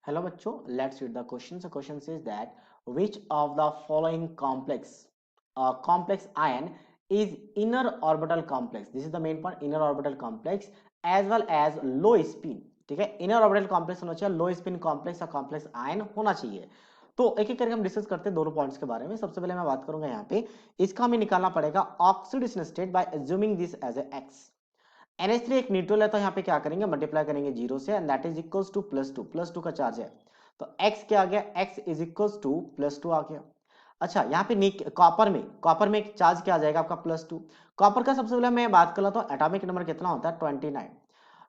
Hello बच्चों, let's read the question. The question says that which of the following complex ion is inner orbital complex? This is the main point, inner orbital complex as well as low spin. ठीक है, inner orbital complex होना चाहिए, लो spin complex और complex ion होना चाहिए। तो एक एक करके हम डिस्कस करते हैं दोनों पॉइंट्स के बारे में। सबसे पहले मैं बात करूंगा यहाँ पे, इसका हमें निकालना पड़ेगा oxidation state by assuming this as a x. NH3 एक न्यूट्रल है तो यहाँ पे क्या करेंगे, मल्टीप्लाई करेंगे जीरो से, and that is equals to +2 का चार्ज है तो x क्या आ गया, x इज इक्वल्स टू +2 आ गया। अच्छा, यहाँ पे कॉपर में एक चार्ज क्या आ जाएगा आपका +2। कॉपर का सबसे पहले मैं बात कर लेता हूँ, एटॉमिक नंबर कितना होता है 29।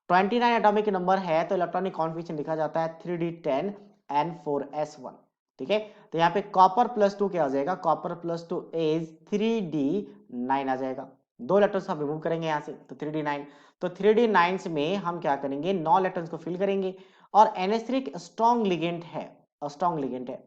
29 एटॉमिक नंबर है तो इलेक्ट्रॉनिक कॉन्फिगरेशन लिखा जाता है 3d10 n4s1। ठीक है, तो यहाँ पे कॉपर +2 क्या आ जाएगा, कॉपर +2 इज 3d9 आ जाएगा। दो इलेक्ट्रॉन्स हम रिमूव करेंगे यहाँ से तो 3d9, तो 3d9 में हम क्या करेंगे, 9 इलेक्ट्रॉन्स को फिल करेंगे और NH3 एक स्ट्रॉन्ग लिगेंड है, स्ट्रॉन्ग लिगेंड है।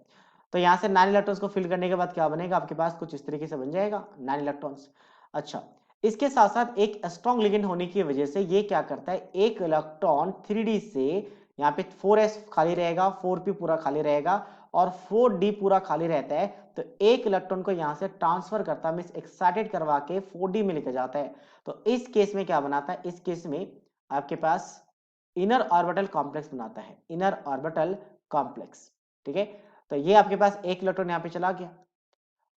तो यहाँ से 9 इलेक्ट्रॉन्स को फिल करने के बाद क्या बनेगा आपके पास, कुछ इस तरीके से बन जाएगा 9 इलेक्ट्रॉन्स। अच्छा, इसके साथ साथ एक स्ट्रॉन्ग लिगेंड होने की वजह से ये क्या करता है, एक इलेक्ट्रॉन 3d से यहाँ पे 4s खाली रहेगा, 4p पूरा खाली रहेगा और 4d पूरा खाली रहता है, तो एक इलेक्ट्रॉन को यहाँ से ट्रांसफर करता है, मींस एक्साइटेड करवा के 4d में लेकर जाता है। तो इस केस में क्या बनाता है, इस केस में आपके पास इनर ऑर्बिटल कॉम्प्लेक्स बनाता है, इनर ऑर्बिटल कॉम्प्लेक्स। ठीक है, तो ये आपके पास एक इलेक्ट्रॉन यहाँ पे चला गया,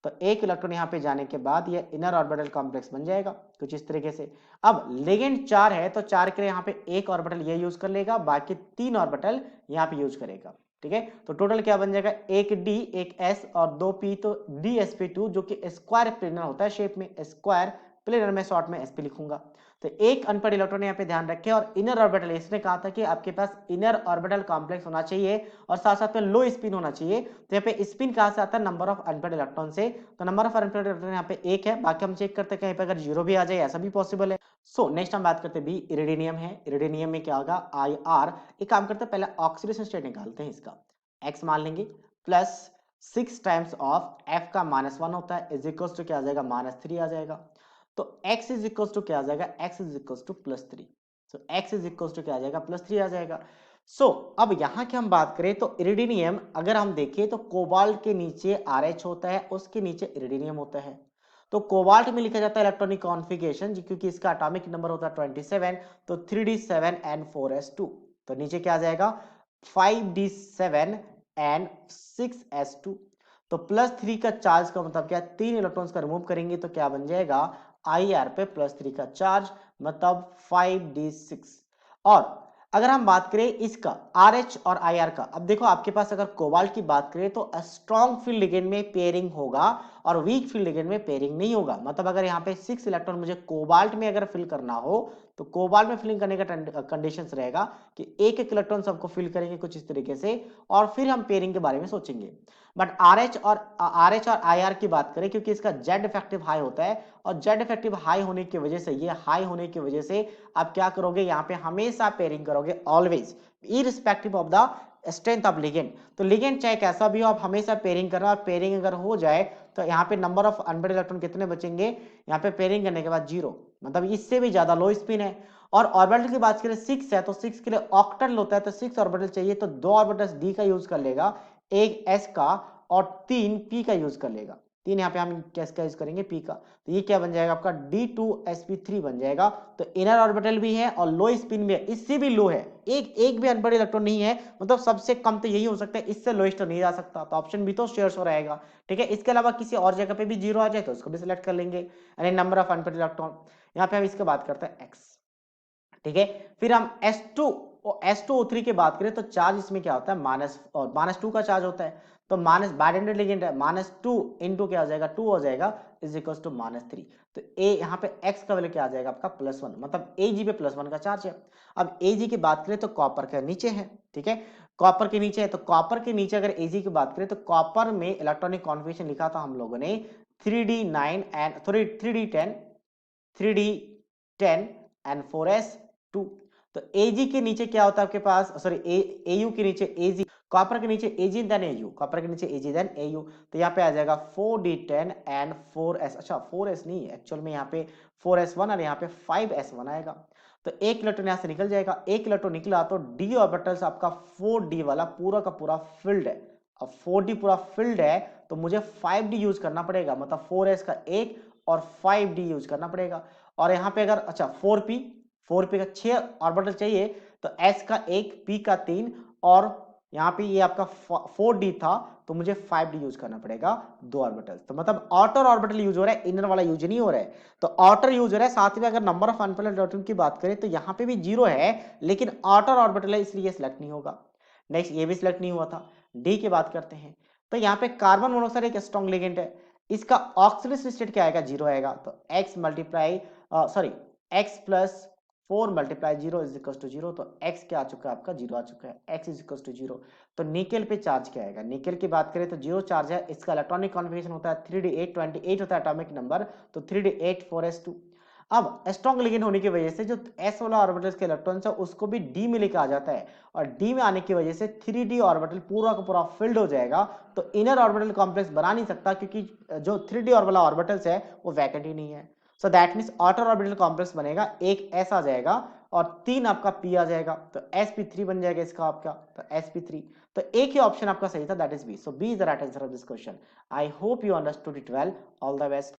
तो एक इलेक्ट्रॉन यहाँ पे जाने के बाद ये इनर ऑर्बिटल कॉम्प्लेक्स बन जाएगा कुछ इस तरीके से। अब लिगेंड 4 है तो 4 के लिए यहाँ पे एक ऑर्बिटल ये यूज कर लेगा, बाकी 3 ऑर्बिटल यहाँ पे यूज करेगा। ठीक है, तो टोटल क्या बन जाएगा, एक डी, एक एस और दो पी, तो DsP2 जो कि स्क्वायर प्लेनर होता है शेप में, स्क्वायर प्लेनर में शॉर्ट में sp लिखूंगा। तो एक अनपढ़ इलेक्ट्रॉन यहाँ पे ध्यान रखें, और इनर ऑर्बिटल इसने कहा था कि आपके पास इनर ऑर्बिटल कॉम्प्लेक्स होना चाहिए और साथ साथ में लो स्पिन होना चाहिए। तो यहाँ पे स्पिन कहां से आता है, नंबर ऑफ अनपेड इलेक्ट्रॉन से, तो नंबर ऑफ अनपेड इलेक्ट्रॉन यहाँ पे एक है, बाकी हम चेक करते हैं कहीं पे अगर जीरो भी आ जाए, ऐसा भी पॉसिबल है। सो नेक्स्ट हम बात करते हैं बी, इरिडियम है। इरिडियम में क्या होगा, IR। एक काम करते हैं, पहले ऑक्सीडेशन स्टेट निकालते हैं इसका। x मान लेंगे प्लस 6 टाइम्स ऑफ f का -1 होता है इज इक्वल टू क्या आ जाएगा, -3 आ जाएगा। तो x इज इक्वल टू क्या आ जाएगा, x is equal to +3। So x is equal to क्या आ जाएगा, +3 आ जाएगा। अब यहाँ की हम बात करें तो इरिडियम अगर हम देखें तो कोबाल्ट के नीचे RH होता है, उसके नीचे इरिडियम होता है। तो कोबाल्ट में लिखा जाता है इलेक्ट्रॉनिक कॉन्फ़िगरेशन, क्योंकि इसका एटॉमिक नंबर होता है 27, तो 3d7n4s2। तो नीचे क्या आ जाएगा, 5d7n6s2। तो +3 का चार्ज का मतलब क्या, 3 इलेक्ट्रॉन्स का रिमूव करेंगे तो क्या बन जाएगा, IR पे +3 का चार्ज, मतलब 5d6। और अगर हम बात करें इसका RH और IR का, अब देखो आपके पास अगर कोबाल्ट की बात करें तो स्ट्रॉन्ग फील्ड लिगेंड में पेयरिंग होगा और वीक फील्ड लिगेंड में पेयरिंग नहीं होगा। मतलब अगर यहाँ पे 6 इलेक्ट्रॉन मुझे कोबाल्ट में अगर फिल करना हो तो कोबाल्ट में फिलिंग करने का कंडीशंस रहेगा कि एक एक इलेक्ट्रॉन सबको फिल करेंगे कुछ इस तरीके से, और फिर हम पेयरिंग के बारे में सोचेंगे। बट RH और IR की बात करें, क्योंकि इसका जेड इफेक्टिव हाई होता है, और जेड इफेक्टिव हाई होने की वजह से, ये हाई होने की वजह से आप क्या करोगे, यहाँ पे हमेशा पेयरिंग करोगे, always, irrespective of the strength of ligand. तो लिगेंड चाहे कैसा भी हो, आप हमेशा पेयरिंग करना, और पेयरिंग अगर हो जाए तो यहाँ पे नंबर ऑफ अनपेड इलेक्ट्रॉन कितने बचेंगे, यहाँ पे पेयरिंग करने के बाद 0, मतलब इससे भी ज्यादा लो स्पिन है। और ऑर्बिटल की बात करें 6 है तो 6 के लिए ऑक्टल होता है, तो 6 ऑर्बिटल चाहिए तो 2 ऑर्बिटल्स डी का यूज कर लेगा, एक एस का और 3 पी का यूज कर लेगा। 3 यहाँ पे हम किसका यूज करेंगे, पी का। तो ये क्या बन जाएगा आपका D2sp3 बन जाएगा। तो इनर ऑर्बिटल भी है और लो स्पिन भी है, इससे भी लो है, एक भी अनपढ़ इलेक्ट्रॉन नहीं है, मतलब सबसे कम तो यही हो सकता है, इससे लोएस्ट तो नहीं जा सकता, तो ऑप्शन भी तो शेयर हो रहेगा। ठीक है, इसके अलावा किसी और जगह पे भी 0 आ जाए तो उसको भी सिलेक्ट कर लेंगे, यानी नंबर ऑफ अनपढ़ इलेक्ट्रॉन। यहाँ पे हम इसके बात करते हैं एक्स। ठीक है, फिर हम S2O3 की बात करें तो चार्ज इसमें क्या होता है, -2 का चार्ज होता है, तो माइनस बाइंडेड लिगेंड है, -2 इंटू क्या हो जाएगा, 2 हो जाएगा, इज इक्वल टू -3। तो ए यहाँ पे x का वैल्यू क्या आ जाएगा आपका +1, मतलब Ag पे +1 का चार्ज है। अब Ag की बात करें तो कॉपर के नीचे है। ठीक है, कॉपर के नीचे है, तो कॉपर के नीचे अगर Ag की बात करें तो कॉपर में इलेक्ट्रॉनिक कॉन्फ़िगरेशन लिखा था हम लोगों ने 3d9 and 3d10, 3d10 and 4s2। तो Ag के नीचे क्या होता है आपके पास, सॉरी Au के नीचे Ag, कॉपर के नीचे Ag देन Au, कॉपर के नीचे Ag देन Au। तो यहाँ पे आ जाएगा 4d10 एंड 4s, अच्छा 4s नहीं, एक्चुअल में यहाँ पे 4s1 और यहाँ पे 5s1 आएगा। तो एक इलेक्ट्रॉन यहाँ से निकल जाएगा, एक इलेक्ट्रॉन निकला तो डी ऑर्बिटल्स आपका 4d वाला पूरा का पूरा फिल्ड है। अब 4d पूरा फिल्ड है तो मुझे 5d यूज करना पड़ेगा, मतलब 4s का एक और 5d यूज करना पड़ेगा। और यहाँ पे अगर अच्छा 4p का 6 ऑर्बिटल चाहिए तो s का एक, p का 3 और यहाँ पे ये आपका 4d था तो मुझे 5d यूज करना पड़ेगा, 2 ऑर्बिटल। तो मतलब आउटर ऑर्बिटल यूज हो रहा है, इनर वाला यूज नहीं हो रहा है। तो आउटर यूज हो रहा है, साथ में अगर नंबर ऑफ अनपेयर्ड इलेक्ट्रॉन की बात करें तो यहाँ पे भी 0 है, लेकिन आउटर ऑर्बिटल है इसलिए सिलेक्ट नहीं होगा। नेक्स्ट ये भी सिलेक्ट नहीं हुआ था। डी की बात करते हैं, तो यहाँ पे कार्बन मोनोऑक्साइड एक स्ट्रॉन्ग लिगेंड है, इसका ऑक्सीडेशन स्टेट क्या आएगा, 0 आएगा। तो x multiply sorry x plus 4 multiply 0 is equal to 0। तो x क्या आ चुका है आपका, 0 आ चुका है, x इज इक्वल टू 0। तो निकेल पे चार्ज क्या आएगा, निकेल की बात करें तो 0 चार्ज है, इसका इलेक्ट्रॉनिक कॉन्फ़िगरेशन होता है 3d8, 28 होता है एटॉमिक नंबर, तो 3d8 4s2। अब स्ट्रॉन्ग लिगेंड होने की वजह से जो s वाला ऑर्बिटल के इलेक्ट्रॉन्स है उसको भी d में लेकर आ जाता है, और d में आने की वजह से 3d ऑर्बिटल पूरा का पूरा फिल्ड हो जाएगा। तो इनर ऑर्बिटल कॉम्प्लेक्स बना नहीं सकता क्योंकि जो 3d वाला ऑर्बिटल्स है वो वैकेंट ही नहीं है। So that means outer orbital complex बनेगा, एक s आ जाएगा और 3 आपका p आ जाएगा, तो sp3 बन जाएगा इसका आपका, तो sp3। तो एक ही ऑप्शन आपका सही था, that is B. So B is the right answer of this question. I hope you understood it well. All the best.